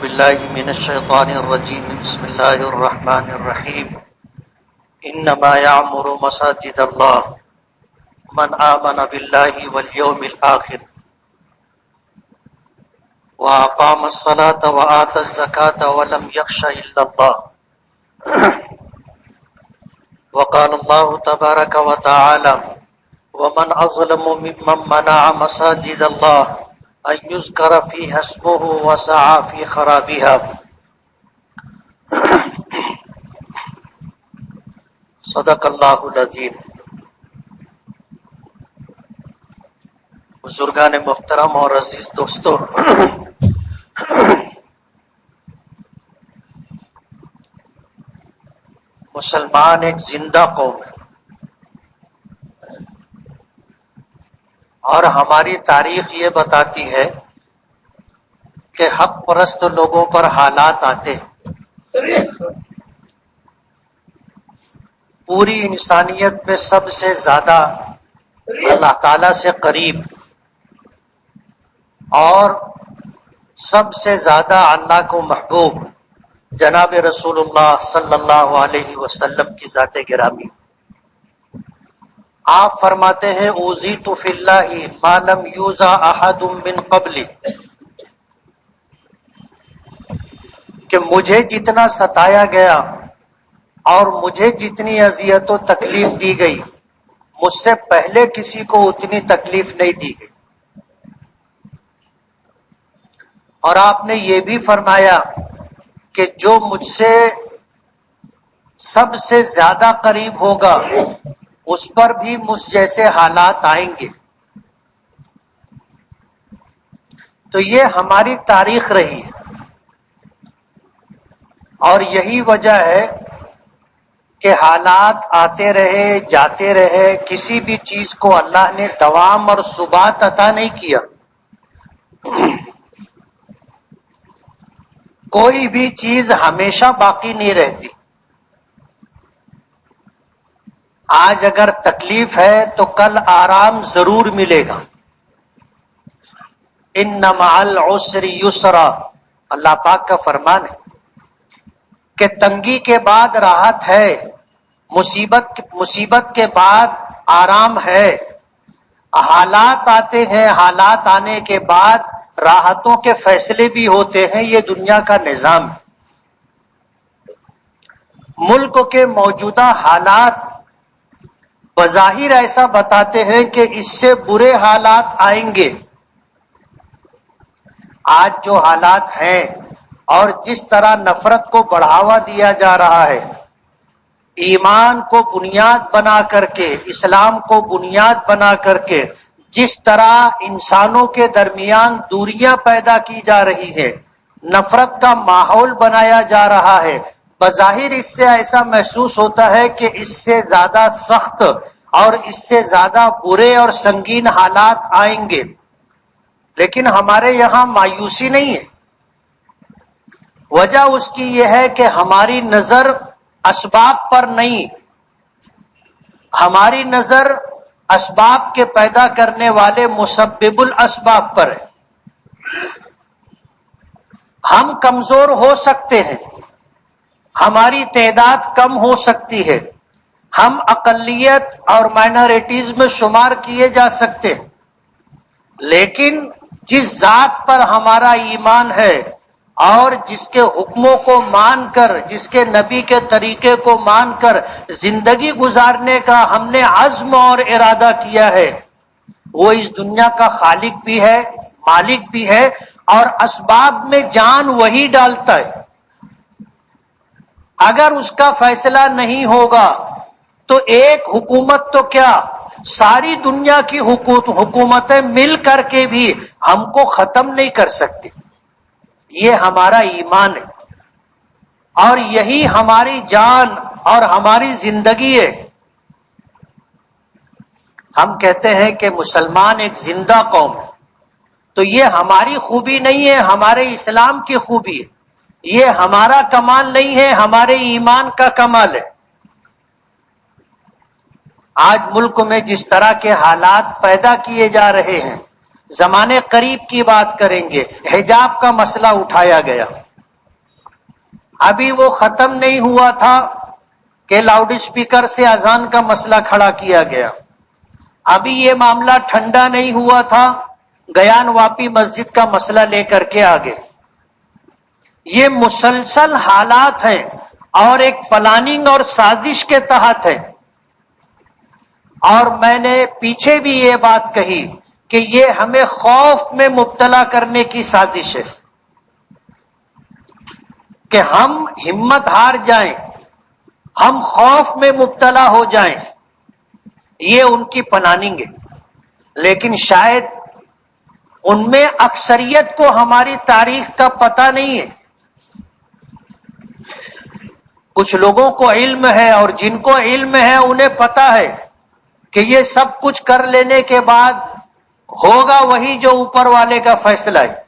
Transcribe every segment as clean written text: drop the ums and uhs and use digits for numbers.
بالله من الشيطان الرجيم بسم الله الرحمن الرحيم إنما يعمر مساجد الله من آمن بالله واليوم الآخر وأقام الصلاة وآتى الزكاة ولم يخش إلا الله وقال الله تبارك وتعالى ومن أظلم ممن منع مساجد الله أن يذكر فيها اسمه وسعى في خرابها صدق اللہ العظیم۔ بزرگان محترم اور عزیز دوستو، مسلمان ایک زندہ قوم ہے اور ہماری تاریخ یہ بتاتی ہے کہ حق پرست لوگوں پر حالات آتے ہیں، پوری انسانیت میں سب سے زیادہ اللہ تعالی سے قریب اور سب سے زیادہ اللہ کو محبوب جناب رسول اللہ صلی اللہ علیہ وسلم کی ذات گرامی۔ آپ فرماتے ہیں اوذیت فی اللہ ما لم یوزا احد من قبلی، کہ مجھے جتنا ستایا گیا اور مجھے جتنی اذیت و تکلیف دی گئی مجھ سے پہلے کسی کو اتنی تکلیف نہیں دی گئی۔ اور آپ نے یہ بھی فرمایا کہ جو مجھ سے سب سے زیادہ قریب ہوگا اس پر بھی مجھ جیسے حالات آئیں گے۔ تو یہ ہماری تاریخ رہی ہے اور یہی وجہ ہے کہ حالات آتے رہے جاتے رہے، کسی بھی چیز کو اللہ نے دوام اور ثبات عطا نہیں کیا۔ کوئی بھی چیز ہمیشہ باقی نہیں رہتی۔ آج اگر تکلیف ہے تو کل آرام ضرور ملے گا۔ ان مع العسر یسرا، اللہ پاک کا فرمان ہے کہ تنگی کے بعد راحت ہے، مصیبت کے بعد آرام ہے۔ حالات آتے ہیں، حالات آنے کے بعد راحتوں کے فیصلے بھی ہوتے ہیں، یہ دنیا کا نظام ہے۔ ملک کے موجودہ حالات بظاہر ایسا بتاتے ہیں کہ اس سے برے حالات آئیں گے۔ آج جو حالات ہیں اور جس طرح نفرت کو بڑھاوا دیا جا رہا ہے، ایمان کو بنیاد بنا کر کے، اسلام کو بنیاد بنا کر کے جس طرح انسانوں کے درمیان دوریاں پیدا کی جا رہی ہے، نفرت کا ماحول بنایا جا رہا ہے، بظاہر اس سے ایسا محسوس ہوتا ہے کہ اس سے زیادہ سخت اور اس سے زیادہ برے اور سنگین حالات آئیں گے، لیکن ہمارے یہاں مایوسی نہیں ہے۔ وجہ اس کی یہ ہے کہ ہماری نظر اسباب پر نہیں، ہماری نظر اسباب کے پیدا کرنے والے مسبب الاسباب پر ہے۔ ہم کمزور ہو سکتے ہیں، ہماری تعداد کم ہو سکتی ہے، ہم اقلیت اور مائنارٹیز میں شمار کیے جا سکتے ہیں، لیکن جس ذات پر ہمارا ایمان ہے اور جس کے حکموں کو مان کر، جس کے نبی کے طریقے کو مان کر زندگی گزارنے کا ہم نے عزم اور ارادہ کیا ہے، وہ اس دنیا کا خالق بھی ہے، مالک بھی ہے، اور اسباب میں جان وہی ڈالتا ہے۔ اگر اس کا فیصلہ نہیں ہوگا تو ایک حکومت تو کیا، ساری دنیا کی حکومتیں مل کر کے بھی ہم کو ختم نہیں کر سکتی۔ یہ ہمارا ایمان ہے اور یہی ہماری جان اور ہماری زندگی ہے۔ ہم کہتے ہیں کہ مسلمان ایک زندہ قوم ہے، تو یہ ہماری خوبی نہیں ہے، ہمارے اسلام کی خوبی ہے، یہ ہمارا کمال نہیں ہے، ہمارے ایمان کا کمال ہے۔ آج ملک میں جس طرح کے حالات پیدا کیے جا رہے ہیں، زمانے قریب کی بات کریں گے، حجاب کا مسئلہ اٹھایا گیا، ابھی وہ ختم نہیں ہوا تھا کہ لاؤڈ اسپیکر سے اذان کا مسئلہ کھڑا کیا گیا. ابھی یہ معاملہ ٹھنڈا نہیں ہوا تھا، گیان واپی مسجد کا مسئلہ لے کر کے آگے. یہ مسلسل حالات ہیں اور ایک پلاننگ اور سازش کے تحت ہے. اور میں نے پیچھے بھی یہ بات کہی کہ یہ ہمیں خوف میں مبتلا کرنے کی سازش ہے کہ ہم ہمت ہار جائیں، ہم خوف میں مبتلا ہو جائیں. یہ ان کی پلاننگ ہے، لیکن شاید ان میں اکثریت کو ہماری تاریخ کا پتہ نہیں ہے. کچھ لوگوں کو علم ہے، اور جن کو علم ہے انہیں پتہ ہے کہ یہ سب کچھ کر لینے کے بعد ہوگا وہی جو اوپر والے کا فیصلہ ہے.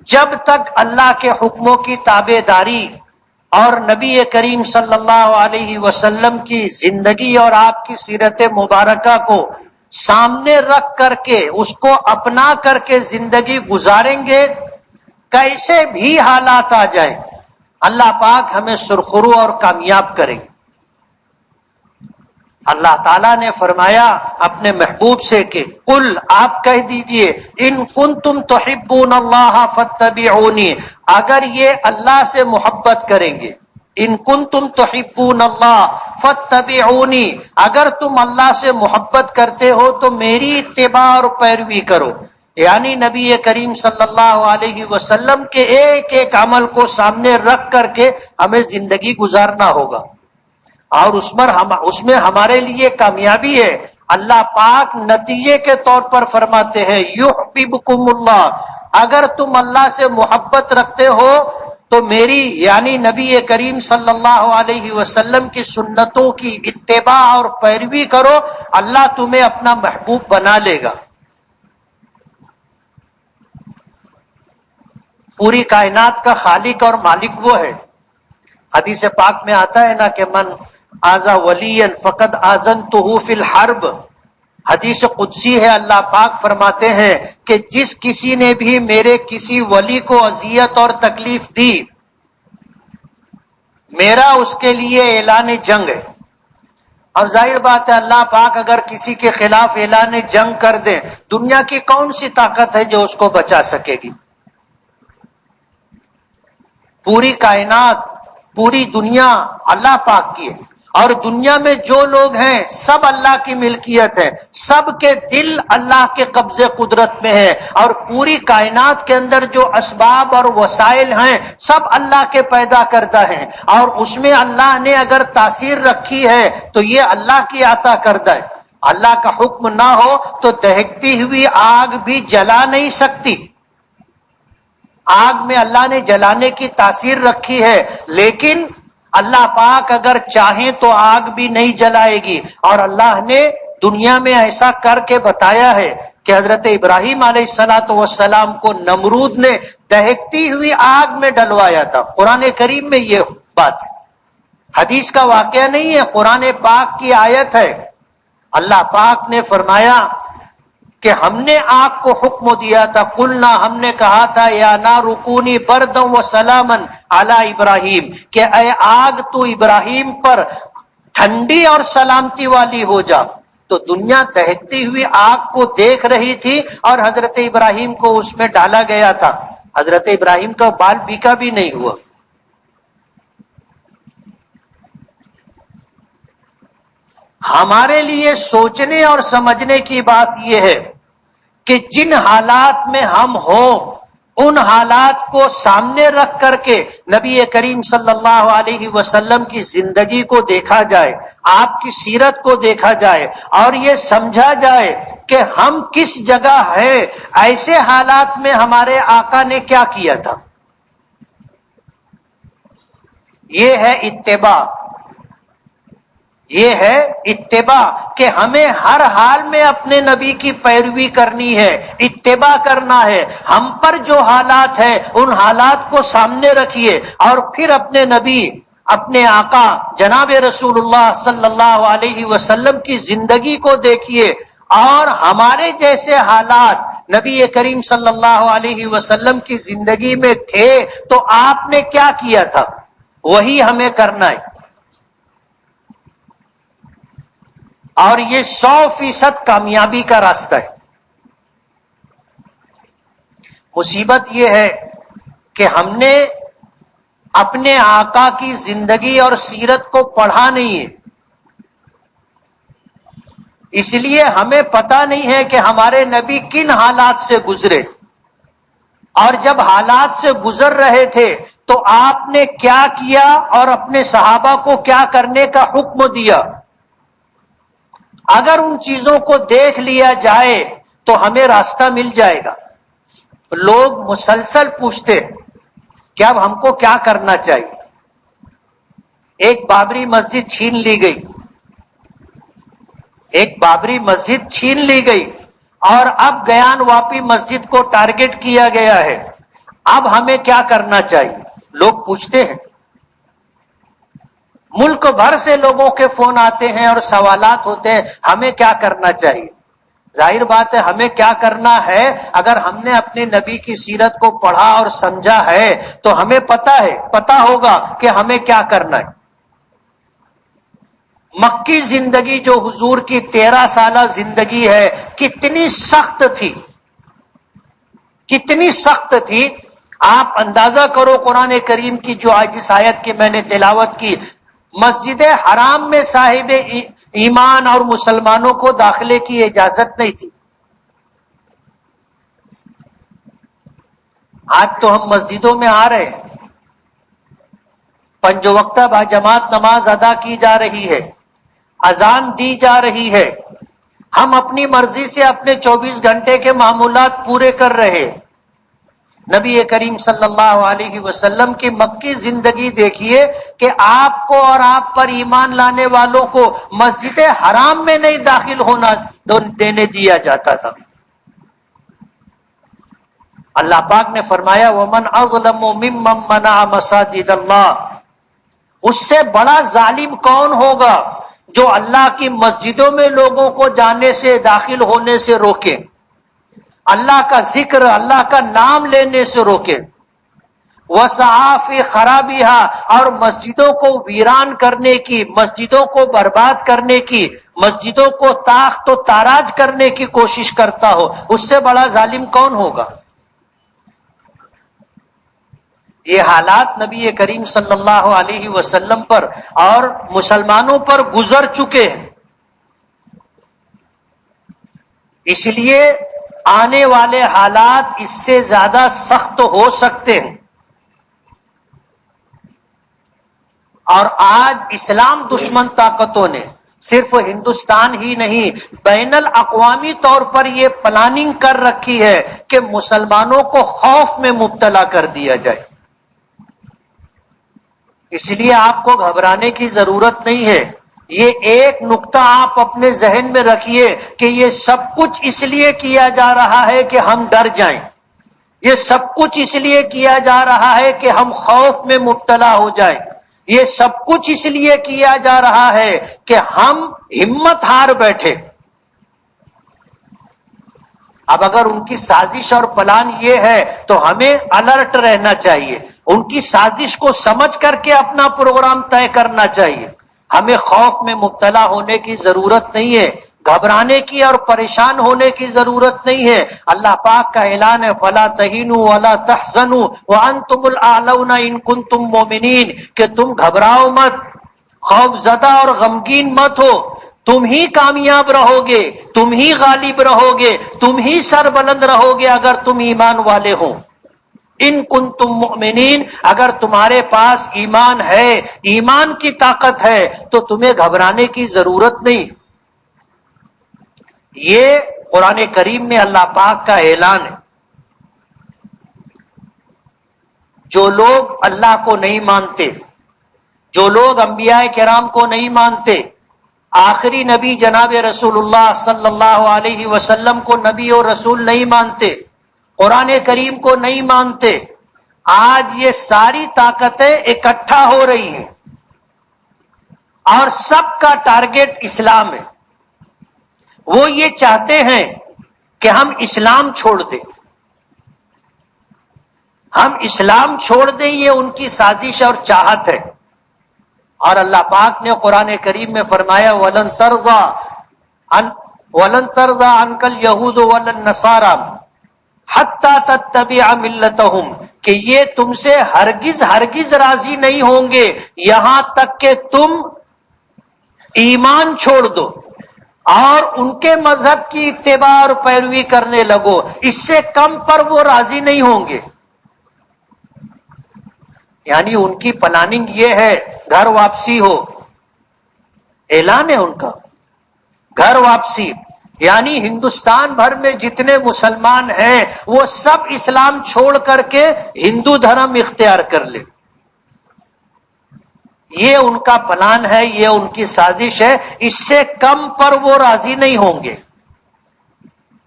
جب تک اللہ کے حکموں کی تابع داری اور نبی کریم صلی اللہ علیہ وسلم کی زندگی اور آپ کی سیرت مبارکہ کو سامنے رکھ کر کے اس کو اپنا کر کے زندگی گزاریں گے، کیسے بھی حالات آ جائیں اللہ پاک ہمیں سرخرو اور کامیاب کریں گے. اللہ تعالیٰ نے فرمایا اپنے محبوب سے کہ قل، آپ کہہ دیجئے، ان کنتم تحبون اللہ فاتبعونی، اگر یہ اللہ سے محبت کریں گے، ان کنتم تحبون اللہ فاتبعونی، اگر تم اللہ سے محبت کرتے ہو تو میری اتباع اور پیروی کرو. یعنی نبی کریم صلی اللہ علیہ وسلم کے ایک ایک عمل کو سامنے رکھ کر کے ہمیں زندگی گزارنا ہوگا، اور اس میں ہمارے لیے کامیابی ہے. اللہ پاک نتیجے کے طور پر فرماتے ہیں یحببکم اللہ، اگر تم اللہ سے محبت رکھتے ہو تو میری یعنی نبی کریم صلی اللہ علیہ وسلم کی سنتوں کی اتباع اور پیروی کرو، اللہ تمہیں اپنا محبوب بنا لے گا. پوری کائنات کا خالق اور مالک وہ ہے. حدیث پاک میں آتا ہے نا کہ من آذا ولیا فقد آذنتہ فی الحرب. حدیث قدسی ہے، اللہ پاک فرماتے ہیں کہ جس کسی نے بھی میرے کسی ولی کو اذیت اور تکلیف دی، میرا اس کے لیے اعلان جنگ ہے. اب ظاہر بات ہے اللہ پاک اگر کسی کے خلاف اعلان جنگ کر دیں، دنیا کی کون سی طاقت ہے جو اس کو بچا سکے گی؟ پوری کائنات، پوری دنیا اللہ پاک کی ہے، اور دنیا میں جو لوگ ہیں سب اللہ کی ملکیت ہے، سب کے دل اللہ کے قبضے قدرت میں ہے، اور پوری کائنات کے اندر جو اسباب اور وسائل ہیں سب اللہ کے پیدا کردہ ہیں، اور اس میں اللہ نے اگر تاثیر رکھی ہے تو یہ اللہ کی عطا کردہ ہے. اللہ کا حکم نہ ہو تو دہکتی ہوئی آگ بھی جلا نہیں سکتی. آگ میں اللہ نے جلانے کی تاثیر رکھی ہے، لیکن اللہ پاک اگر چاہیں تو آگ بھی نہیں جلائے گی. اور اللہ نے دنیا میں ایسا کر کے بتایا ہے کہ حضرت ابراہیم علیہ السلام کو نمرود نے دہکتی ہوئی آگ میں ڈلوایا تھا. قرآن کریم میں یہ بات ہے، حدیث کا واقعہ نہیں ہے، قرآن پاک کی آیت ہے. اللہ پاک نے فرمایا کہ ہم نے آگ کو حکم دیا تھا، قلنا، ہم نے کہا تھا، یا نار کونی بردا و سلاما علی ابراہیم، کہ اے آگ تو ابراہیم پر ٹھنڈی اور سلامتی والی ہو جا. تو دنیا دہکتی ہوئی آگ کو دیکھ رہی تھی اور حضرت ابراہیم کو اس میں ڈالا گیا تھا. حضرت ابراہیم کا بال بیکا بھی نہیں ہوا. ہمارے لیے سوچنے اور سمجھنے کی بات یہ ہے کہ جن حالات میں ہم ہوں ان حالات کو سامنے رکھ کر کے نبی کریم صلی اللہ علیہ وسلم کی زندگی کو دیکھا جائے، آپ کی سیرت کو دیکھا جائے، اور یہ سمجھا جائے کہ ہم کس جگہ ہیں، ایسے حالات میں ہمارے آقا نے کیا کیا تھا. یہ ہے اتباع، یہ ہے اتباع کہ ہمیں ہر حال میں اپنے نبی کی پیروی کرنی ہے، اتباع کرنا ہے. ہم پر جو حالات ہیں ان حالات کو سامنے رکھیے اور پھر اپنے نبی، اپنے آقا جناب رسول اللہ صلی اللہ علیہ وسلم کی زندگی کو دیکھیے، اور ہمارے جیسے حالات نبی کریم صلی اللہ علیہ وسلم کی زندگی میں تھے تو آپ نے کیا کیا تھا، وہی ہمیں کرنا ہے. اور یہ 100% کامیابی کا راستہ ہے. مصیبت یہ ہے کہ ہم نے اپنے آقا کی زندگی اور سیرت کو پڑھا نہیں ہے، اس لیے ہمیں پتہ نہیں ہے کہ ہمارے نبی کن حالات سے گزرے، اور جب حالات سے گزر رہے تھے تو آپ نے کیا کیا اور اپنے صحابہ کو کیا کرنے کا حکم دیا. اگر ان چیزوں کو دیکھ لیا جائے تو ہمیں راستہ مل جائے گا. لوگ مسلسل پوچھتے کہ اب ہم کو کیا کرنا چاہیے. ایک بابری مسجد چھین لی گئی، ایک بابری مسجد چھین لی گئی اور اب گیان واپی مسجد کو ٹارگٹ کیا گیا ہے. اب ہمیں کیا کرنا چاہیے، لوگ پوچھتے ہیں. ملک بھر سے لوگوں کے فون آتے ہیں اور سوالات ہوتے ہیں ہمیں کیا کرنا چاہیے. ظاہر بات ہے ہمیں کیا کرنا ہے، اگر ہم نے اپنے نبی کی سیرت کو پڑھا اور سمجھا ہے تو ہمیں پتا ہوگا کہ ہمیں کیا کرنا ہے. مکی زندگی جو حضور کی 13 سالہ زندگی ہے کتنی سخت تھی، کتنی سخت تھی. آپ اندازہ کرو قرآن کریم کی جو جس آیت کی میں نے تلاوت کی، مسجد حرام میں صاحب ایمان اور مسلمانوں کو داخلے کی اجازت نہیں تھی. آج تو ہم مسجدوں میں آ رہے ہیں، 5 وقتہ با جماعت نماز ادا کی جا رہی ہے، اذان دی جا رہی ہے، ہم اپنی مرضی سے اپنے 24 گھنٹے کے معمولات پورے کر رہے ہیں. نبی کریم صلی اللہ علیہ وسلم کی مکی زندگی دیکھیے کہ آپ کو اور آپ پر ایمان لانے والوں کو مسجد حرام میں نہیں داخل ہونا دینے دیا جاتا تھا. اللہ پاک نے فرمایا وَمَنْ أَظْلَمُ مِمَّنْ مَنَعَ مَسَاجِدَ اللَّهِ، اس سے بڑا ظالم کون ہوگا جو اللہ کی مسجدوں میں لوگوں کو جانے سے، داخل ہونے سے روکے، اللہ کا ذکر، اللہ کا نام لینے سے روکے. وَسَعَىٰ فِي خَرَابِهَا، اور مسجدوں کو ویران کرنے کی، مسجدوں کو برباد کرنے کی، مسجدوں کو تاخت و تاراج کرنے کی کوشش کرتا ہو، اس سے بڑا ظالم کون ہوگا. یہ حالات نبی کریم صلی اللہ علیہ وسلم پر اور مسلمانوں پر گزر چکے ہیں. اس لیے آنے والے حالات اس سے زیادہ سخت ہو سکتے ہیں. اور آج اسلام دشمن طاقتوں نے صرف ہندوستان ہی نہیں بین الاقوامی طور پر یہ پلاننگ کر رکھی ہے کہ مسلمانوں کو خوف میں مبتلا کر دیا جائے. اس لیے آپ کو گھبرانے کی ضرورت نہیں ہے. یہ ایک نقطہ آپ اپنے ذہن میں رکھیے کہ یہ سب کچھ اس لیے کیا جا رہا ہے کہ ہم ڈر جائیں، یہ سب کچھ اس لیے کیا جا رہا ہے کہ ہم خوف میں مبتلا ہو جائیں، یہ سب کچھ اس لیے کیا جا رہا ہے کہ ہم ہمت ہار بیٹھے. اب اگر ان کی سازش اور پلان یہ ہے تو ہمیں الرٹ رہنا چاہیے، ان کی سازش کو سمجھ کر کے اپنا پروگرام طے کرنا چاہیے. ہمیں خوف میں مبتلا ہونے کی ضرورت نہیں ہے، گھبرانے کی اور پریشان ہونے کی ضرورت نہیں ہے. اللہ پاک کا اعلان ہے فَلَا تَهِنُوا وَلَا تَحْزَنُوا وَأَنْتُمُ الْأَعْلَوْنَ إِن كُنتُم مُؤْمِنِينَ، کہ تم گھبراؤ مت، خوف زدہ اور غمگین مت ہو، تم ہی کامیاب رہو گے، تم ہی غالب رہو گے، تم ہی سربلند رہو گے اگر تم ایمان والے ہو. ان کنتم مؤمنین، اگر تمہارے پاس ایمان ہے، ایمان کی طاقت ہے تو تمہیں گھبرانے کی ضرورت نہیں. یہ قرآن کریم میں اللہ پاک کا اعلان ہے. جو لوگ اللہ کو نہیں مانتے، جو لوگ انبیاء کرام کو نہیں مانتے، آخری نبی جناب رسول اللہ صلی اللہ علیہ وسلم کو نبی اور رسول نہیں مانتے، قرآن کریم کو نہیں مانتے، آج یہ ساری طاقتیں اکٹھا ہو رہی ہیں اور سب کا ٹارگٹ اسلام ہے. وہ یہ چاہتے ہیں کہ ہم اسلام چھوڑ دیں، ہم اسلام چھوڑ دیں، یہ ان کی سازش اور چاہت ہے۔ اور اللہ پاک نے قرآن کریم میں فرمایا وَلَن تَرْضَىٰ عَنْكَ الْيَهُودُ وَلَا النَّصَارَىٰ حَتَّىٰ تَتَّبِعَ مِلَّتَهُمْ کہ یہ تم سے ہرگز راضی نہیں ہوں گے یہاں تک کہ تم ایمان چھوڑ دو اور ان کے مذہب کی اتباع اور پیروی کرنے لگو، اس سے کم پر وہ راضی نہیں ہوں گے۔ یعنی ان کی پلاننگ یہ ہے گھر واپسی ہو، اعلان ہے ان کا گھر واپسی، یعنی ہندوستان بھر میں جتنے مسلمان ہیں وہ سب اسلام چھوڑ کر کے ہندو دھرم اختیار کر لے۔ یہ ان کا پلان ہے، یہ ان کی سازش ہے، اس سے کم پر وہ راضی نہیں ہوں گے۔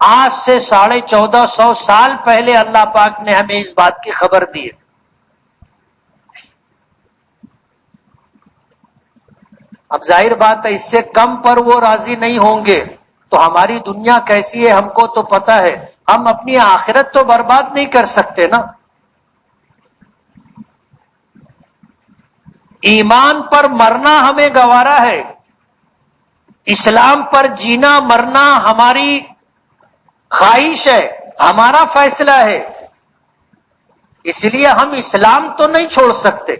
آج سے 1450 سال پہلے اللہ پاک نے ہمیں اس بات کی خبر دی ہے۔ اب ظاہر بات ہے اس سے کم پر وہ راضی نہیں ہوں گے تو ہماری دنیا کیسی ہے ہم کو تو پتہ ہے، ہم اپنی آخرت تو برباد نہیں کر سکتے نا۔ ایمان پر مرنا ہمیں گوارا ہے، اسلام پر جینا مرنا ہماری خواہش ہے، ہمارا فیصلہ ہے، اس لیے ہم اسلام تو نہیں چھوڑ سکتے۔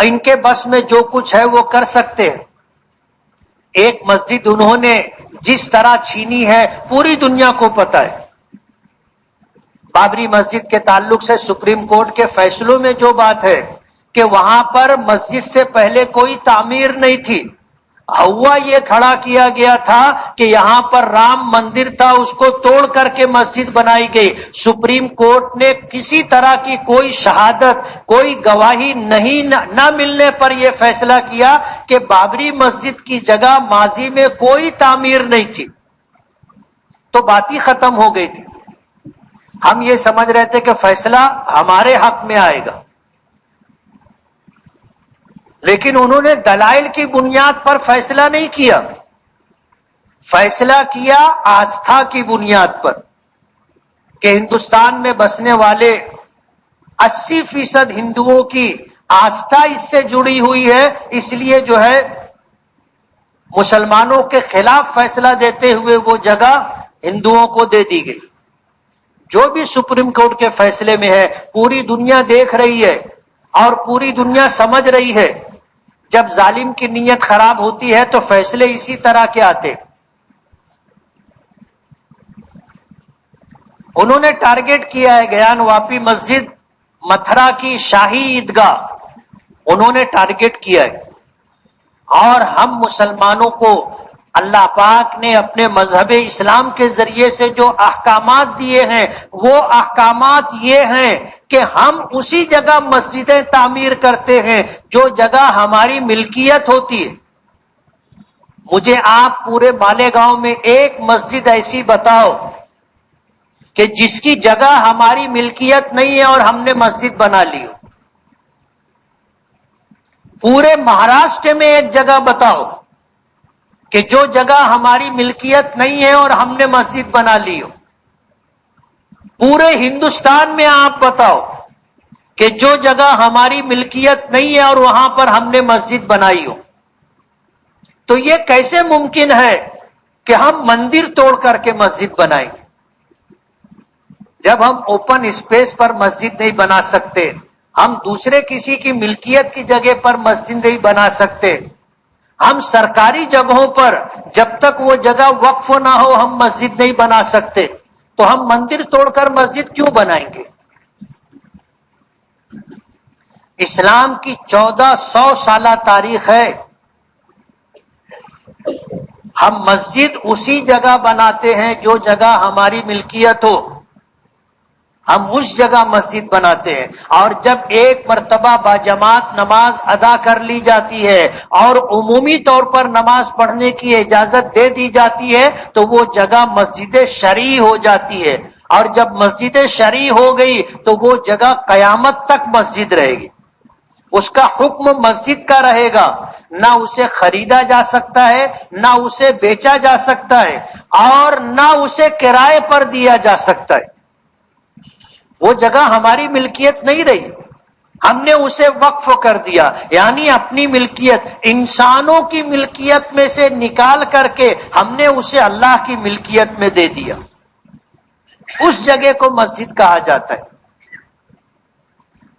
ان کے بس میں جو کچھ ہے وہ کر سکتے ہیں۔ ایک مسجد انہوں نے جس طرح چھینی ہے پوری دنیا کو پتہ ہے۔ بابری مسجد کے تعلق سے سپریم کورٹ کے فیصلوں میں جو بات ہے کہ وہاں پر مسجد سے پہلے کوئی تعمیر نہیں تھی، ہوا یہ کھڑا کیا گیا تھا کہ یہاں پر رام مندر تھا، اس کو توڑ کر کے مسجد بنائی گئی۔ سپریم کورٹ نے کسی طرح کی کوئی شہادت، کوئی گواہی نہ ملنے پر یہ فیصلہ کیا کہ بابری مسجد کی جگہ ماضی میں کوئی تعمیر نہیں تھی، تو بات ہی ختم ہو گئی تھی۔ ہم یہ سمجھ رہے تھے کہ فیصلہ ہمارے حق میں آئے گا، لیکن انہوں نے دلائل کی بنیاد پر فیصلہ نہیں کیا، فیصلہ کیا آستھا کی بنیاد پر کہ ہندوستان میں بسنے والے 80% ہندوؤں کی آستھا اس سے جڑی ہوئی ہے، اس لیے جو ہے مسلمانوں کے خلاف فیصلہ دیتے ہوئے وہ جگہ ہندوؤں کو دے دی گئی۔ جو بھی سپریم کورٹ کے فیصلے میں ہے پوری دنیا دیکھ رہی ہے اور پوری دنیا سمجھ رہی ہے۔ جب ظالم کی نیت خراب ہوتی ہے تو فیصلے اسی طرح کے آتے۔ انہوں نے ٹارگٹ کیا ہے گیان واپی مسجد، متھرا کی شاہی عیدگاہ انہوں نے ٹارگٹ کیا ہے، اور ہم مسلمانوں کو اللہ پاک نے اپنے مذہب اسلام کے ذریعے سے جو احکامات دیے ہیں وہ احکامات یہ ہیں کہ ہم اسی جگہ مسجدیں تعمیر کرتے ہیں جو جگہ ہماری ملکیت ہوتی ہے۔ مجھے آپ پورے مالیگاؤں میں ایک مسجد ایسی بتاؤ کہ جس کی جگہ ہماری ملکیت نہیں ہے اور ہم نے مسجد بنا لی ہو۔ پورے مہاراشٹر میں ایک جگہ بتاؤ کہ جو جگہ ہماری ملکیت نہیں ہے اور ہم نے مسجد بنا لی ہو۔ پورے ہندوستان میں آپ بتاؤ کہ جو جگہ ہماری ملکیت نہیں ہے اور وہاں پر ہم نے مسجد بنائی ہو۔ تو یہ کیسے ممکن ہے کہ ہم مندر توڑ کر کے مسجد بنائیں گے؟ جب ہم اوپن اسپیس پر مسجد نہیں بنا سکتے، ہم دوسرے کسی کی ملکیت کی جگہ پر مسجد نہیں بنا سکتے، ہم سرکاری جگہوں پر جب تک وہ جگہ وقف نہ ہو ہم مسجد نہیں بنا سکتے، تو ہم مندر توڑ کر مسجد کیوں بنائیں گے؟ اسلام کی 1400 سالہ تاریخ ہے، ہم مسجد اسی جگہ بناتے ہیں جو جگہ ہماری ملکیت ہو، ہم اس جگہ مسجد بناتے ہیں۔ اور جب ایک مرتبہ باجماعت نماز ادا کر لی جاتی ہے اور عمومی طور پر نماز پڑھنے کی اجازت دے دی جاتی ہے تو وہ جگہ مسجد شرعی ہو جاتی ہے، اور جب مسجد شرعی ہو گئی تو وہ جگہ قیامت تک مسجد رہے گی۔ اس کا حکم مسجد کا رہے گا، نہ اسے خریدا جا سکتا ہے، نہ اسے بیچا جا سکتا ہے، اور نہ اسے کرائے پر دیا جا سکتا ہے۔ وہ جگہ ہماری ملکیت نہیں رہی، ہم نے اسے وقف کر دیا، یعنی اپنی ملکیت انسانوں کی ملکیت میں سے نکال کر کے ہم نے اسے اللہ کی ملکیت میں دے دیا۔ اس جگہ کو مسجد کہا جاتا ہے۔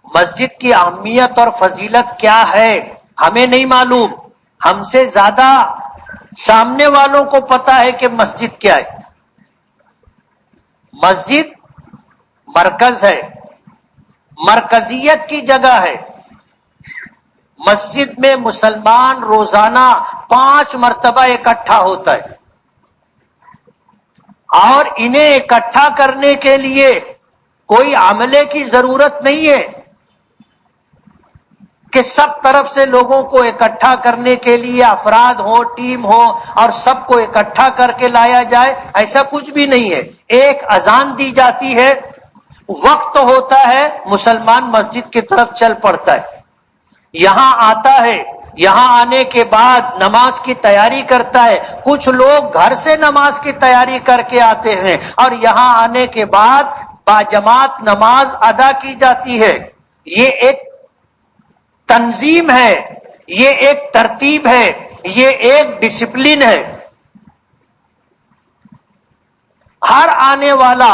مسجد کی اہمیت اور فضیلت کیا ہے ہمیں نہیں معلوم، ہم سے زیادہ سامنے والوں کو پتا ہے کہ مسجد کیا ہے۔ مسجد مرکز ہے، مرکزیت کی جگہ ہے۔ مسجد میں مسلمان روزانہ 5 مرتبہ اکٹھا ہوتا ہے، اور انہیں اکٹھا کرنے کے لیے کوئی عملے کی ضرورت نہیں ہے کہ سب طرف سے لوگوں کو اکٹھا کرنے کے لیے افراد ہو، ٹیم ہو، اور سب کو اکٹھا کر کے لایا جائے، ایسا کچھ بھی نہیں ہے۔ ایک اذان دی جاتی ہے، وقت ہوتا ہے، مسلمان مسجد کی طرف چل پڑتا ہے، یہاں آتا ہے، یہاں آنے کے بعد نماز کی تیاری کرتا ہے۔ کچھ لوگ گھر سے نماز کی تیاری کر کے آتے ہیں، اور یہاں آنے کے بعد باجماعت نماز ادا کی جاتی ہے۔ یہ ایک تنظیم ہے، یہ ایک ترتیب ہے، یہ ایک ڈسپلن ہے۔ ہر آنے والا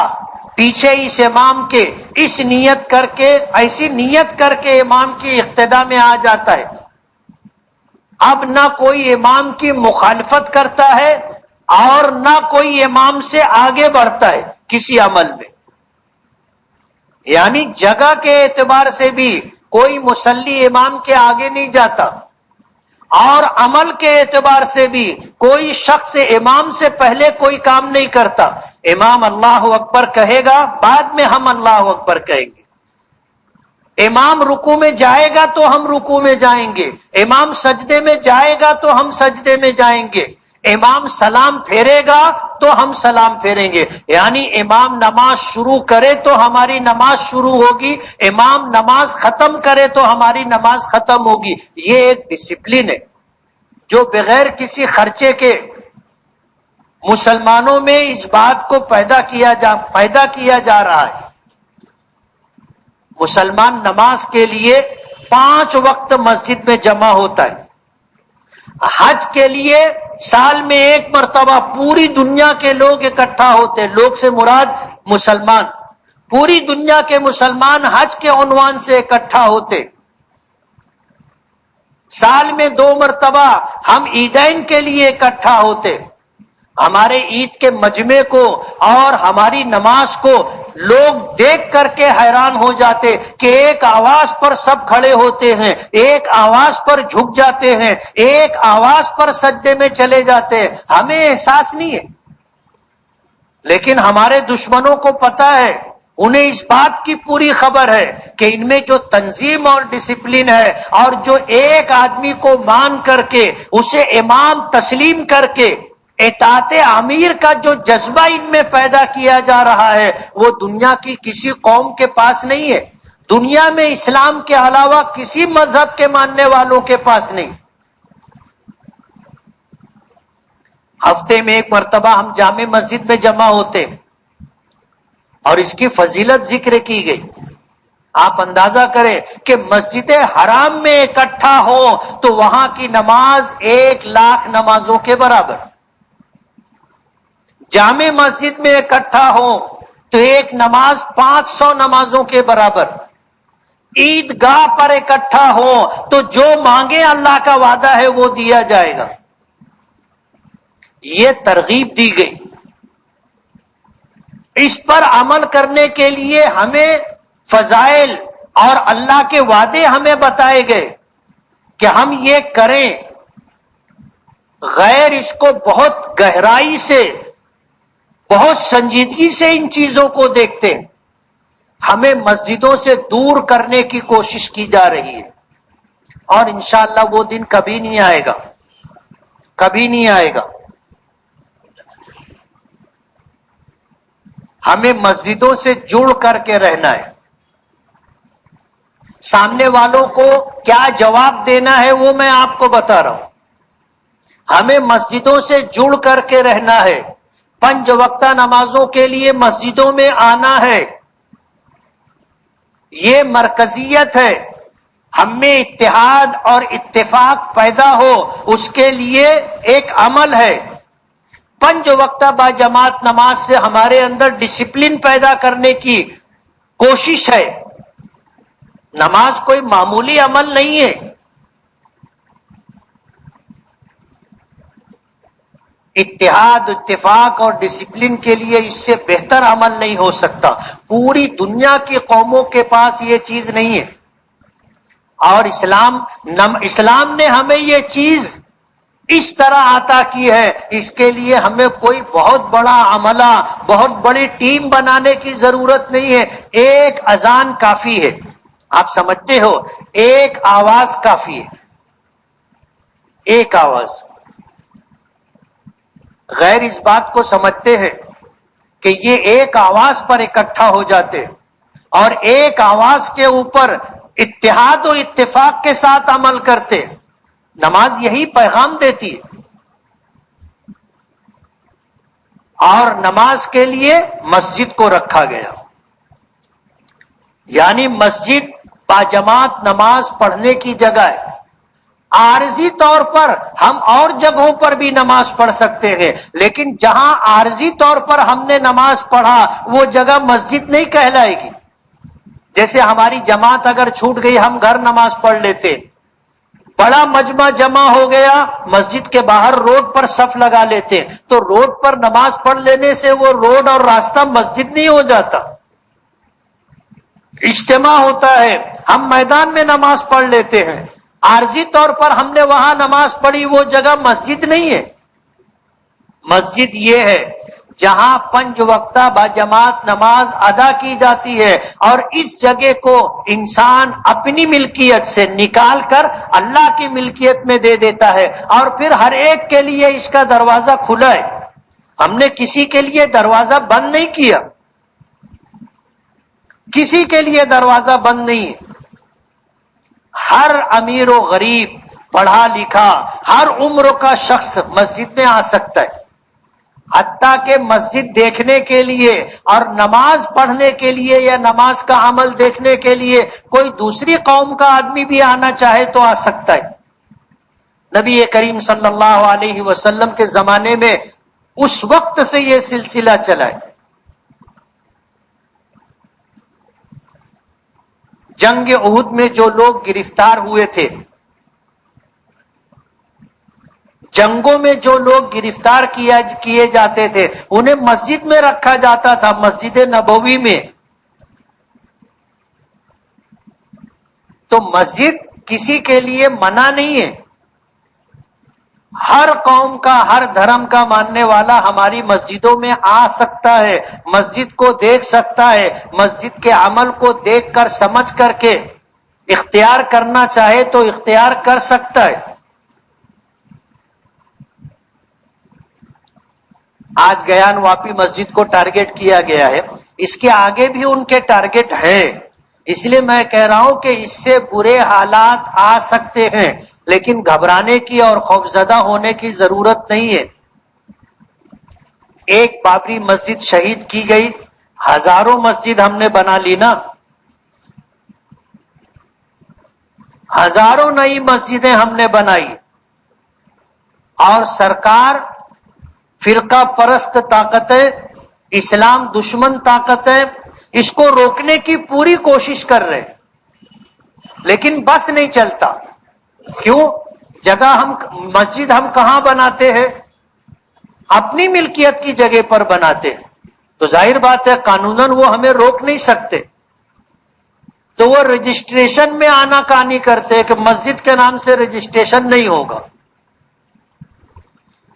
پیچھے اس امام کے اس نیت کر کے، ایسی نیت کر کے امام کی اقتداء میں آ جاتا ہے۔ اب نہ کوئی امام کی مخالفت کرتا ہے اور نہ کوئی امام سے آگے بڑھتا ہے کسی عمل میں، یعنی جگہ کے اعتبار سے بھی کوئی مصلی امام کے آگے نہیں جاتا، اور عمل کے اعتبار سے بھی کوئی شخص امام سے پہلے کوئی کام نہیں کرتا۔ امام اللہ اکبر کہے گا، بعد میں ہم اللہ اکبر کہیں گے۔ امام رکوع میں جائے گا تو ہم رکوع میں جائیں گے، امام سجدے میں جائے گا تو ہم سجدے میں جائیں گے، امام سلام پھیرے گا تو ہم سلام پھیریں گے، یعنی امام نماز شروع کرے تو ہماری نماز شروع ہوگی، امام نماز ختم کرے تو ہماری نماز ختم ہوگی۔ یہ ایک ڈسپلن ہے جو بغیر کسی خرچے کے مسلمانوں میں اس بات کو پیدا کیا جا رہا ہے۔ مسلمان نماز کے لیے 5 وقت مسجد میں جمع ہوتا ہے۔ حج کے لیے سال میں 1 مرتبہ پوری دنیا کے لوگ اکٹھا ہوتے، لوگ سے مراد مسلمان، پوری دنیا کے مسلمان حج کے عنوان سے اکٹھا ہوتے۔ سال میں 2 مرتبہ ہم عیدین کے لیے اکٹھا ہوتے۔ ہمارے عید کے مجمع کو اور ہماری نماز کو لوگ دیکھ کر کے حیران ہو جاتے کہ ایک آواز پر سب کھڑے ہوتے ہیں، ایک آواز پر جھک جاتے ہیں، ایک آواز پر سجدے میں چلے جاتے ہیں۔ ہمیں احساس نہیں ہے، لیکن ہمارے دشمنوں کو پتا ہے، انہیں اس بات کی پوری خبر ہے کہ ان میں جو تنظیم اور ڈسپلن ہے، اور جو ایک آدمی کو مان کر کے اسے امام تسلیم کر کے اطاعت امیر کا جو جذبہ ان میں پیدا کیا جا رہا ہے، وہ دنیا کی کسی قوم کے پاس نہیں ہے، دنیا میں اسلام کے علاوہ کسی مذہب کے ماننے والوں کے پاس نہیں۔ ہفتے میں 1 مرتبہ ہم جامع مسجد میں جمع ہوتے، اور اس کی فضیلت ذکر کی گئی۔ آپ اندازہ کریں کہ مسجد حرام میں اکٹھا ہو تو وہاں کی نماز 1,00,000 نمازوں کے برابر، جامع مسجد میں اکٹھا ہو تو ایک نماز 500 نمازوں کے برابر، عیدگاہ پر اکٹھا ہو تو جو مانگے اللہ کا وعدہ ہے وہ دیا جائے گا۔ یہ ترغیب دی گئی، اس پر عمل کرنے کے لیے ہمیں فضائل اور اللہ کے وعدے ہمیں بتائے گئے کہ ہم یہ کریں۔ غیر اس کو بہت گہرائی سے، بہت سنجیدگی سے ان چیزوں کو دیکھتے ہیں۔ ہمیں مسجدوں سے دور کرنے کی کوشش کی جا رہی ہے، اور انشاءاللہ وہ دن کبھی نہیں آئے گا، کبھی نہیں آئے گا۔ ہمیں مسجدوں سے جڑ کر کے رہنا ہے۔ سامنے والوں کو کیا جواب دینا ہے وہ میں آپ کو بتا رہا ہوں. ہمیں مسجدوں سے جڑ کر کے رہنا ہے. 5 وقتہ نمازوں کے لیے مسجدوں میں آنا ہے. یہ مرکزیت ہے. ہم میں اتحاد اور اتفاق پیدا ہو اس کے لیے ایک عمل ہے. 5 وقتہ با جماعت نماز سے ہمارے اندر ڈسپلن پیدا کرنے کی کوشش ہے. نماز کوئی معمولی عمل نہیں ہے. اتحاد، اتفاق اور ڈسپلن کے لیے اس سے بہتر عمل نہیں ہو سکتا. پوری دنیا کی قوموں کے پاس یہ چیز نہیں ہے. اور اسلام نے ہمیں یہ چیز اس طرح عطا کی ہے. اس کے لیے ہمیں کوئی بہت بڑا عملہ، بہت بڑی ٹیم بنانے کی ضرورت نہیں ہے. ایک اذان کافی ہے. آپ سمجھتے ہو، ایک آواز کافی ہے. ایک آواز. غیر اس بات کو سمجھتے ہیں کہ یہ ایک آواز پر اکٹھا ہو جاتے اور ایک آواز کے اوپر اتحاد و اتفاق کے ساتھ عمل کرتے. نماز یہی پیغام دیتی ہے. اور نماز کے لیے مسجد کو رکھا گیا. یعنی مسجد باجماعت نماز پڑھنے کی جگہ ہے. عارضی طور پر ہم اور جگہوں پر بھی نماز پڑھ سکتے ہیں، لیکن جہاں عارضی طور پر ہم نے نماز پڑھا وہ جگہ مسجد نہیں کہلائے گی. جیسے ہماری جماعت اگر چھوٹ گئی، ہم گھر نماز پڑھ لیتے، بڑا مجمع جمع ہو گیا، مسجد کے باہر روڈ پر صف لگا لیتے، تو روڈ پر نماز پڑھ لینے سے وہ روڈ اور راستہ مسجد نہیں ہو جاتا. اجتماع ہوتا ہے، ہم میدان میں نماز پڑھ لیتے ہیں. عارضی طور پر ہم نے وہاں نماز پڑھی، وہ جگہ مسجد نہیں ہے. مسجد یہ ہے جہاں 5 وقتہ باجماعت نماز ادا کی جاتی ہے، اور اس جگہ کو انسان اپنی ملکیت سے نکال کر اللہ کی ملکیت میں دے دیتا ہے، اور پھر ہر ایک کے لیے اس کا دروازہ کھلا ہے. ہم نے کسی کے لیے دروازہ بند نہیں کیا. کسی کے لیے دروازہ بند نہیں ہے. ہر امیر و غریب، پڑھا لکھا، ہر عمر کا شخص مسجد میں آ سکتا ہے. حتیٰ کہ مسجد دیکھنے کے لیے اور نماز پڑھنے کے لیے یا نماز کا عمل دیکھنے کے لیے کوئی دوسری قوم کا آدمی بھی آنا چاہے تو آ سکتا ہے. نبی کریم صلی اللہ علیہ وسلم کے زمانے میں اس وقت سے یہ سلسلہ چلا ہے. جنگ احد میں جو لوگ گرفتار ہوئے تھے، جنگوں میں جو لوگ گرفتار کیے جاتے تھے، انہیں مسجد میں رکھا جاتا تھا، مسجد نبوی میں. تو مسجد کسی کے لیے منع نہیں ہے. ہر قوم کا، ہر دھرم کا ماننے والا ہماری مسجدوں میں آ سکتا ہے، مسجد کو دیکھ سکتا ہے، مسجد کے عمل کو دیکھ کر سمجھ کر کے اختیار کرنا چاہے تو اختیار کر سکتا ہے. آج گیان واپی مسجد کو ٹارگٹ کیا گیا ہے، اس کے آگے بھی ان کے ٹارگٹ ہے. اس لیے میں کہہ رہا ہوں کہ اس سے برے حالات آ سکتے ہیں، لیکن گھبرانے کی اور خوفزدہ ہونے کی ضرورت نہیں ہے. ایک بابری مسجد شہید کی گئی، ہزاروں مسجد ہم نے بنا لی نا. ہزاروں نئی مسجدیں ہم نے بنائی، اور سرکار فرقہ پرست طاقتیں، اسلام دشمن طاقتیں اس کو روکنے کی پوری کوشش کر رہے ہیں، لیکن بس نہیں چلتا. کیوں؟ جگہ مسجد ہم کہاں بناتے ہیں؟ اپنی ملکیت کی جگہ پر بناتے ہیں، تو ظاہر بات ہے قانوناً وہ ہمیں روک نہیں سکتے. تو وہ رجسٹریشن میں آنا کہانی کرتے ہیں کہ مسجد کے نام سے رجسٹریشن نہیں ہوگا.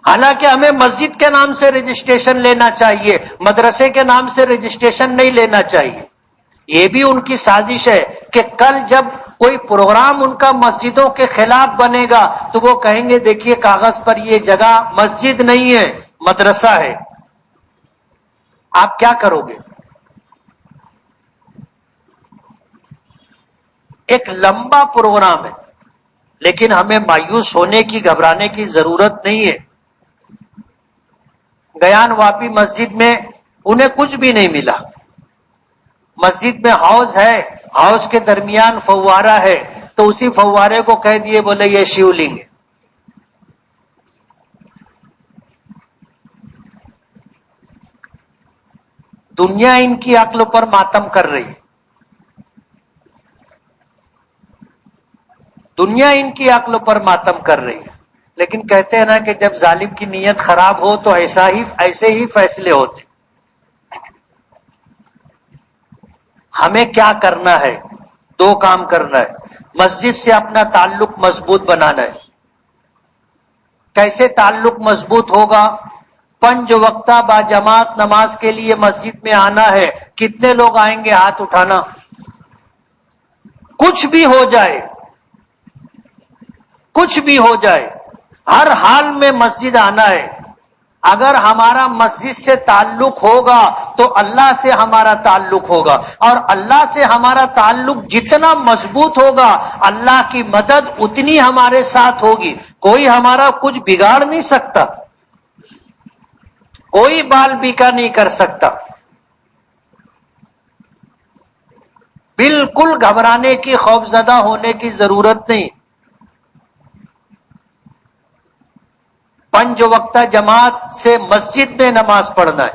حالانکہ ہمیں مسجد کے نام سے رجسٹریشن لینا چاہیے، مدرسے کے نام سے رجسٹریشن نہیں لینا چاہیے. یہ بھی ان کی سازش ہے کہ کل جب کوئی پروگرام ان کا مسجدوں کے خلاف بنے گا تو وہ کہیں گے دیکھیے کاغذ پر یہ جگہ مسجد نہیں ہے، مدرسہ ہے. آپ کیا کرو گے؟ ایک لمبا پروگرام ہے، لیکن ہمیں مایوس ہونے کی، گھبرانے کی ضرورت نہیں ہے۔ گیان واپی مسجد میں انہیں کچھ بھی نہیں ملا۔ مسجد میں حوض ہے، حوض کے درمیان فوارہ ہے، تو اسی فوارے کو کہہ دیے، بولے یہ شیو لنگ ہے۔ دنیا ان کی عقل پر ماتم کر رہی ہے، دنیا ان کی عقل پر ماتم کر رہی ہے، لیکن کہتے ہیں نا کہ جب ظالم کی نیت خراب ہو تو ایسے ہی فیصلے ہوتے۔ ہمیں کیا کرنا ہے؟ دو کام کرنا ہے۔ مسجد سے اپنا تعلق مضبوط بنانا ہے۔ کیسے تعلق مضبوط ہوگا؟ 5 وقتہ با جماعت نماز کے لیے مسجد میں آنا ہے۔ کتنے لوگ آئیں گے؟ ہاتھ اٹھانا۔ کچھ بھی ہو جائے، کچھ بھی ہو جائے، ہر حال میں مسجد آنا ہے۔ اگر ہمارا مسجد سے تعلق ہوگا تو اللہ سے ہمارا تعلق ہوگا، اور اللہ سے ہمارا تعلق جتنا مضبوط ہوگا اللہ کی مدد اتنی ہمارے ساتھ ہوگی۔ کوئی ہمارا کچھ بگاڑ نہیں سکتا، کوئی بال بیکا نہیں کر سکتا۔ بالکل گھبرانے کی، خوفزدہ ہونے کی ضرورت نہیں۔ 5 وقتہ جماعت سے مسجد میں نماز پڑھنا ہے،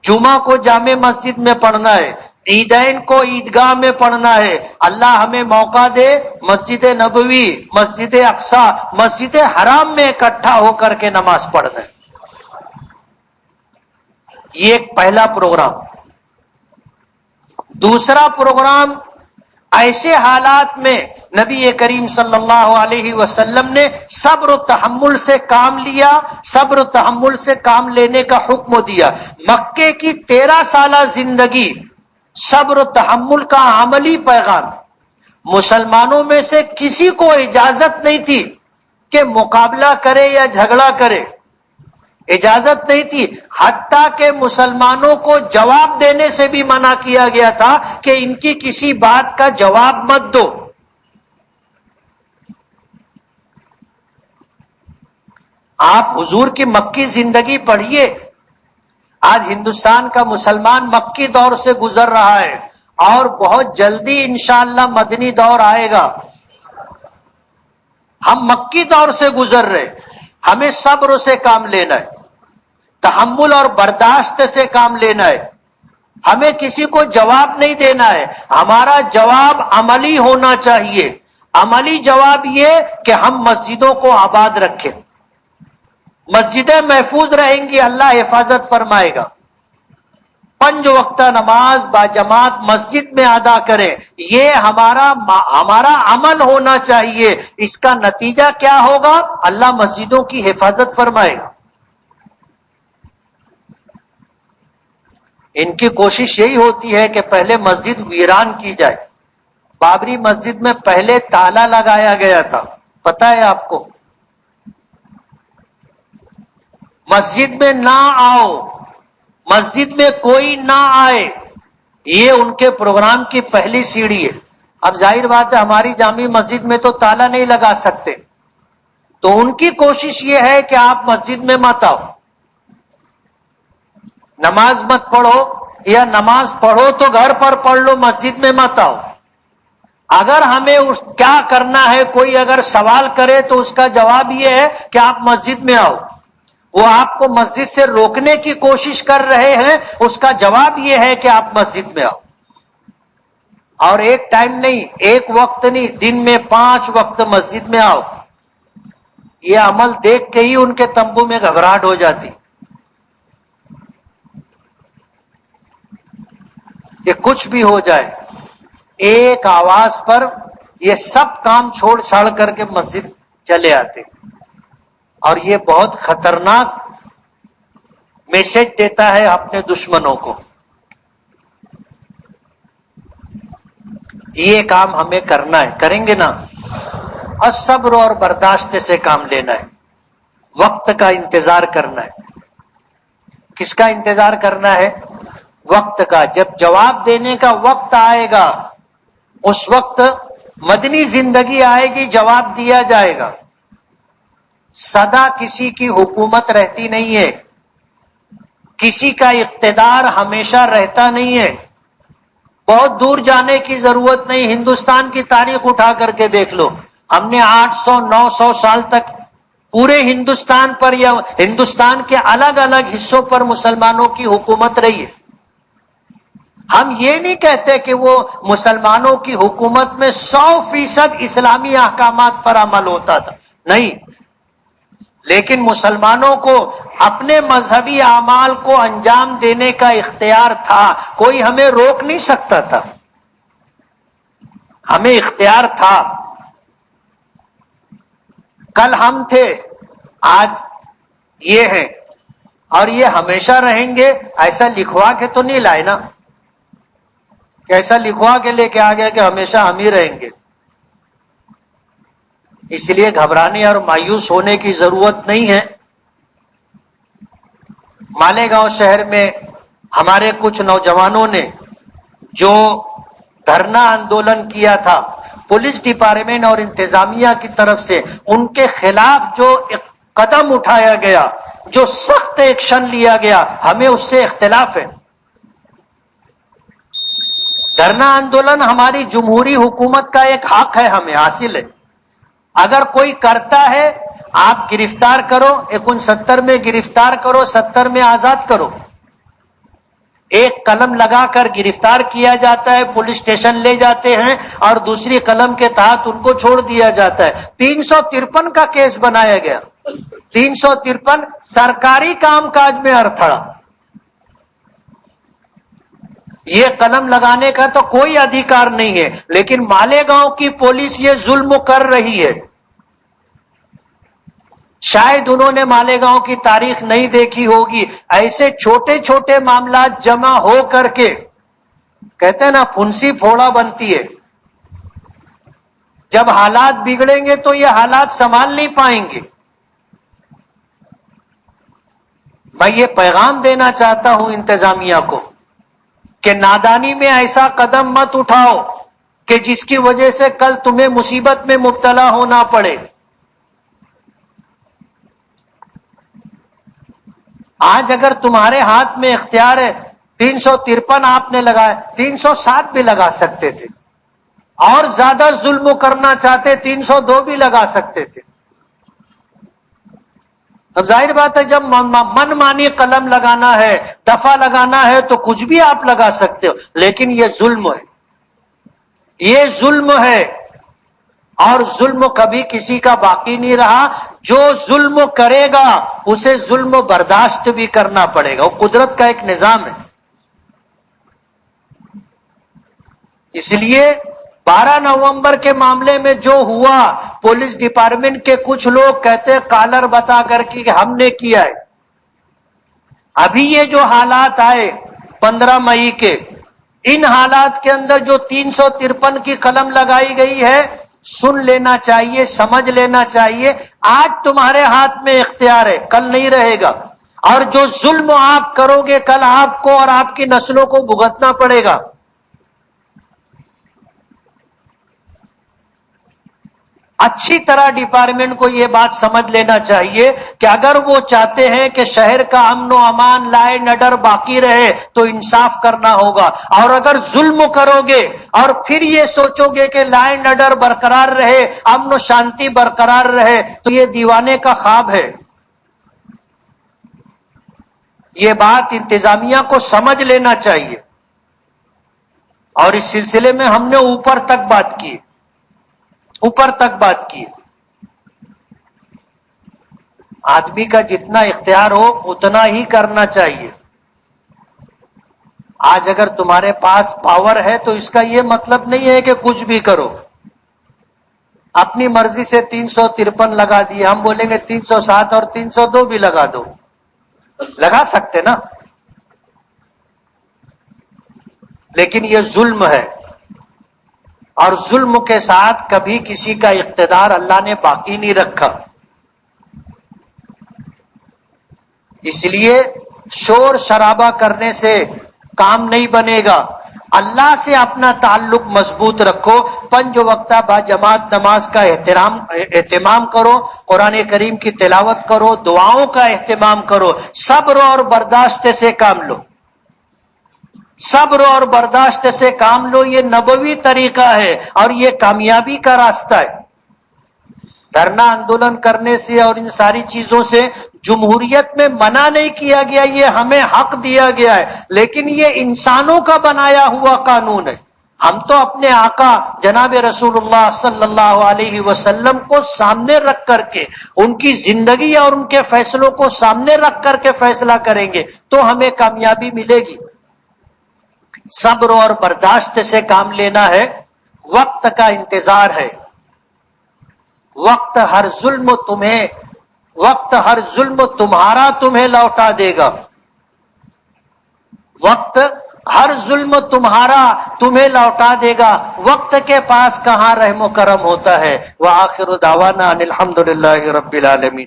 جمعہ کو جامع مسجد میں پڑھنا ہے، عیدین کو عیدگاہ میں پڑھنا ہے۔ اللہ ہمیں موقع دے مسجد نبوی، مسجد اقصی، مسجد حرام میں اکٹھا ہو کر کے نماز پڑھنا ہے۔ یہ ایک پہلا پروگرام۔ دوسرا پروگرام، ایسے حالات میں نبی کریم صلی اللہ علیہ وسلم نے صبر و تحمل سے کام لیا، صبر و تحمل سے کام لینے کا حکم دیا۔ مکے کی 13 سالہ زندگی صبر و تحمل کا عملی پیغام ہے۔ مسلمانوں میں سے کسی کو اجازت نہیں تھی کہ مقابلہ کرے یا جھگڑا کرے، اجازت نہیں تھی۔ حتیٰ کہ مسلمانوں کو جواب دینے سے بھی منع کیا گیا تھا کہ ان کی کسی بات کا جواب مت دو۔ آپ حضور کی مکی زندگی پڑھیے۔ آج ہندوستان کا مسلمان مکی دور سے گزر رہا ہے، اور بہت جلدی انشاءاللہ مدنی دور آئے گا۔ ہم مکی دور سے گزر رہے، ہمیں صبر سے کام لینا ہے، تحمل اور برداشت سے کام لینا ہے۔ ہمیں کسی کو جواب نہیں دینا ہے، ہمارا جواب عملی ہونا چاہیے۔ عملی جواب یہ کہ ہم مسجدوں کو آباد رکھیں، مسجدیں محفوظ رہیں گی، اللہ حفاظت فرمائے گا۔ 5 وقتہ نماز با جماعت مسجد میں ادا کریں، یہ ہمارا عمل ہونا چاہیے۔ اس کا نتیجہ کیا ہوگا؟ اللہ مسجدوں کی حفاظت فرمائے گا۔ ان کی کوشش یہی ہوتی ہے کہ پہلے مسجد ویران کی جائے۔ بابری مسجد میں پہلے تالا لگایا گیا تھا، پتہ ہے آپ کو؟ مسجد میں نہ آؤ، مسجد میں کوئی نہ آئے، یہ ان کے پروگرام کی پہلی سیڑھی ہے۔ اب ظاہر بات ہے ہماری جامع مسجد میں تو تالا نہیں لگا سکتے، تو ان کی کوشش یہ ہے کہ آپ مسجد میں مت آؤ، نماز مت پڑھو، یا نماز پڑھو تو گھر پر پڑھ لو، مسجد میں مت آؤ۔ اگر ہمیں کیا کرنا ہے، کوئی اگر سوال کرے تو اس کا جواب یہ ہے کہ آپ مسجد میں آؤ۔ وہ آپ کو مسجد سے روکنے کی کوشش کر رہے ہیں، اس کا جواب یہ ہے کہ آپ مسجد میں آؤ۔ اور ایک ٹائم نہیں، ایک وقت نہیں، دن میں 5 وقت مسجد میں آؤ۔ یہ عمل دیکھ کے ہی ان کے تمبو میں گھبراہٹ ہو جاتی کہ کچھ بھی ہو جائے، ایک آواز پر یہ سب کام چھوڑ چھاڑ کر کے مسجد چلے آتے، اور یہ بہت خطرناک میسج دیتا ہے اپنے دشمنوں کو۔ یہ کام ہمیں کرنا ہے، کریں گے نا؟ اور صبر اور برداشت سے کام لینا ہے، وقت کا انتظار کرنا ہے۔ کس کا انتظار کرنا ہے؟ وقت کا۔ جب جواب دینے کا وقت آئے گا، اس وقت مدنی زندگی آئے گی، جواب دیا جائے گا۔ سدا کسی کی حکومت رہتی نہیں ہے، کسی کا اقتدار ہمیشہ رہتا نہیں ہے۔ بہت دور جانے کی ضرورت نہیں، ہندوستان کی تاریخ اٹھا کر کے دیکھ لو۔ ہم نے 800-900 سال تک پورے ہندوستان پر یا ہندوستان کے الگ الگ حصوں پر مسلمانوں کی حکومت رہی ہے۔ ہم یہ نہیں کہتے کہ وہ مسلمانوں کی حکومت میں 100% اسلامی احکامات پر عمل ہوتا تھا، نہیں، لیکن مسلمانوں کو اپنے مذہبی اعمال کو انجام دینے کا اختیار تھا، کوئی ہمیں روک نہیں سکتا تھا، ہمیں اختیار تھا۔ کل ہم تھے، آج یہ ہیں، اور یہ ہمیشہ رہیں گے، ایسا لکھوا کے تو نہیں لائے نا کہ ایسا لکھوا کے لے کے آ گیا کہ ہمیشہ ہم ہی رہیں گے۔ اس لیے گھبرانے اور مایوس ہونے کی ضرورت نہیں ہے۔ مالیگاؤں شہر میں ہمارے کچھ نوجوانوں نے جو دھرنا آندولن کیا تھا، پولیس ڈپارٹمنٹ اور انتظامیہ کی طرف سے ان کے خلاف جو قدم اٹھایا گیا، جو سخت ایکشن لیا گیا، ہمیں اس سے اختلاف ہے۔ دھرنا آندولن ہماری جمہوری حکومت کا ایک حق ہے، ہمیں حاصل ہے۔ اگر کوئی کرتا ہے، آپ گرفتار کرو، 69 میں گرفتار کرو، 70 میں آزاد کرو۔ ایک قلم لگا کر گرفتار کیا جاتا ہے، پولیس اسٹیشن لے جاتے ہیں، اور دوسری قلم کے تحت ان کو چھوڑ دیا جاتا ہے۔ 353 کا کیس بنایا گیا، 353 سرکاری کام کاج میں ہڑتھڑا۔ یہ قلم لگانے کا تو کوئی ادھیکار نہیں ہے، لیکن مالیگاؤں کی پولیس یہ ظلم کر رہی ہے۔ شاید انہوں نے مالیگاؤں کی تاریخ نہیں دیکھی ہوگی، ایسے چھوٹے چھوٹے معاملات جمع ہو کر کے کہتے ہیں نا پھنسی پھوڑا بنتی ہے۔ جب حالات بگڑیں گے تو یہ حالات سنبھال نہیں پائیں گے۔ میں یہ پیغام دینا چاہتا ہوں انتظامیہ کو کہ نادانی میں ایسا قدم مت اٹھاؤ کہ جس کی وجہ سے کل تمہیں مصیبت میں مبتلا ہونا پڑے۔ آج اگر تمہارے ہاتھ میں اختیار ہے، 353 آپ نے لگایا، 307 بھی لگا سکتے تھے، اور زیادہ ظلم کرنا چاہتے 302 بھی لگا سکتے تھے۔ اب ظاہر بات ہے جب من مانی قلم لگانا ہے، دفعہ لگانا ہے، تو کچھ بھی آپ لگا سکتے ہو، لیکن یہ ظلم ہے، یہ ظلم ہے، اور ظلم کبھی کسی کا باقی نہیں رہا۔ جو ظلم کرے گا اسے ظلم برداشت بھی کرنا پڑے گا، وہ قدرت کا ایک نظام ہے۔ اس لیے 12 نومبر کے معاملے میں جو ہوا، پولیس ڈپارٹمنٹ کے کچھ لوگ کہتے ہیں کالر بتا کر کہ ہم نے کیا ہے۔ ابھی یہ جو حالات آئے 15 مئی کے، ان حالات کے اندر جو 353 کی قلم لگائی گئی ہے، سن لینا چاہیے، سمجھ لینا چاہیے، آج تمہارے ہاتھ میں اختیار ہے، کل نہیں رہے گا، اور جو ظلم آپ کرو گے کل آپ کو اور آپ کی نسلوں کو بھگتنا پڑے گا۔ اچھی طرح ڈپارٹمنٹ کو یہ بات سمجھ لینا چاہیے کہ اگر وہ چاہتے ہیں کہ شہر کا امن و امان، لا اینڈ آرڈر باقی رہے، تو انصاف کرنا ہوگا، اور اگر ظلم کرو گے اور پھر یہ سوچو گے کہ لا اینڈ آرڈر برقرار رہے، امن و شانتی برقرار رہے، تو یہ دیوانے کا خواب ہے۔ یہ بات انتظامیہ کو سمجھ لینا چاہیے، اور اس سلسلے میں ہم نے اوپر تک بات کی، اوپر تک بات کی۔ آدمی کا جتنا اختیار ہو اتنا ہی کرنا چاہیے۔ آج اگر تمہارے پاس پاور ہے تو اس کا یہ مطلب نہیں ہے کہ کچھ بھی کرو۔ اپنی مرضی سے 353 لگا دیے، ہم بولیں گے 307 اور 302 بھی لگا دو، لگا سکتے نا، لیکن یہ ظلم ہے، اور ظلم کے ساتھ کبھی کسی کا اقتدار اللہ نے باقی نہیں رکھا۔ اس لیے شور شرابہ کرنے سے کام نہیں بنے گا، اللہ سے اپنا تعلق مضبوط رکھو، پنج وقتہ با جماعت نماز کا اہتمام کرو، قرآن کریم کی تلاوت کرو، دعاؤں کا اہتمام کرو، صبر اور برداشت سے کام لو، صبر اور برداشت سے کام لو، یہ نبوی طریقہ ہے اور یہ کامیابی کا راستہ ہے۔ دھرنا آندولن کرنے سے اور ان ساری چیزوں سے جمہوریت میں منع نہیں کیا گیا، یہ ہمیں حق دیا گیا ہے، لیکن یہ انسانوں کا بنایا ہوا قانون ہے۔ ہم تو اپنے آقا جناب رسول اللہ صلی اللہ علیہ وسلم کو سامنے رکھ کر کے، ان کی زندگی اور ان کے فیصلوں کو سامنے رکھ کر کے فیصلہ کریں گے تو ہمیں کامیابی ملے گی۔ صبر اور برداشت سے کام لینا ہے، وقت کا انتظار ہے، وقت ہر ظلم تمہارا تمہیں لوٹا دے گا، وقت ہر ظلم تمہارا تمہیں لوٹا دے گا، وقت کے پاس کہاں رحم و کرم ہوتا ہے۔ وآخر دعوانا ان الحمد للہ رب العالمین۔